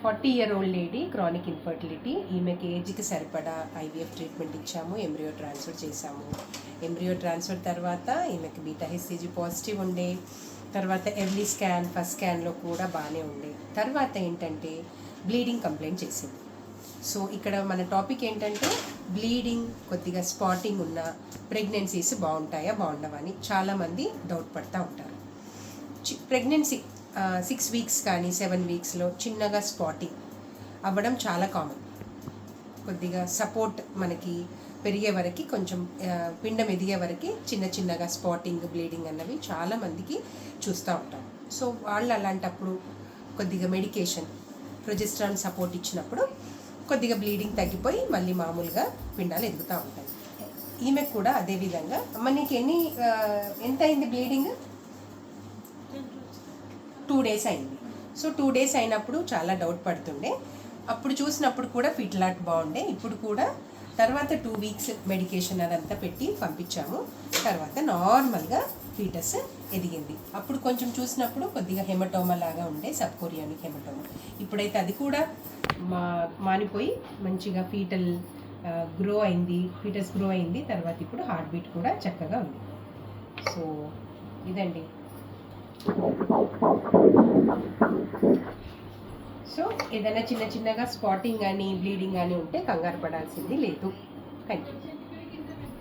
40-year-old lady, chronic infertility. ఈమెకి ఏజ్కి సరిపడా ఐవీఎఫ్ ట్రీట్మెంట్ ఇచ్చాము, ఎంబ్రియో ట్రాన్స్ఫర్ చేశాము. ఎంబ్రియో ట్రాన్స్ఫర్ తర్వాత ఈమెకి బీటా హెచ్సిజీ పాజిటివ్ ఉండే, తర్వాత ఎర్లీ స్కాన్, ఫస్ట్ స్కాన్లో కూడా బాగానే ఉండే. తర్వాత ఏంటంటే బ్లీడింగ్ కంప్లైంట్ చేసింది. సో ఇక్కడ మన టాపిక్ ఏంటంటే బ్లీడింగ్, కొద్దిగా స్పాటింగ్ ఉన్న ప్రెగ్నెన్సీస్ బాగుంటాయా బాగుండవా అని చాలామంది డౌట్ పడుతూ ఉంటారు. ప్రెగ్నెన్సీ 6 వీక్స్ కానీ 7 వీక్స్లో చిన్నగా స్పాటింగ్ అవ్వడం చాలా కామన్. కొద్దిగా సపోర్ట్ మనకి పెరిగే వరకు, కొంచెం పిండం ఎదిగే వరకు చిన్నగా స్పాటింగ్, బ్లీడింగ్ అన్నవి చాలామందికి చూస్తూ ఉంటాం. సో వాళ్ళు అలాంటప్పుడు కొద్దిగా మెడికేషన్, ప్రొజెస్ట్రాన్ సపోర్ట్ ఇచ్చినప్పుడు కొద్దిగా బ్లీడింగ్ తగ్గిపోయి మళ్ళీ మామూలుగా పిండాలు ఎదుగుతూ ఉంటాయి. ఈమెకు కూడా అదేవిధంగా. మనకి ఎంత అయింది బ్లీడింగ్? 2 days అయింది. సో 2 days అయినప్పుడు చాలా డౌట్ పడుతుండే. అప్పుడు చూసినప్పుడు కూడా ఫీటలాట్ బాగుండే. ఇప్పుడు కూడా తర్వాత 2 weeks మెడికేషన్ అదంతా పెట్టి పంపించాము. తర్వాత నార్మల్గా ఫీటస్ ఎదిగింది. అప్పుడు కొంచెం చూసినప్పుడు కొద్దిగా హెమటోమా లాగా ఉండే, సబ్ కొరియానిక్ హెమటోమా. ఇప్పుడైతే అది కూడా మానిపోయి మంచిగా ఫీటస్ గ్రో అయింది. తర్వాత ఇప్పుడు హార్ట్ బీట్ కూడా చక్కగా ఉంది. సో ఇదండి. సో ఏదైనా చిన్నగా స్పాటింగ్ కానీ బ్లీడింగ్ కానీ ఉంటే కంగారు పడాల్సింది లేదు. Thank you.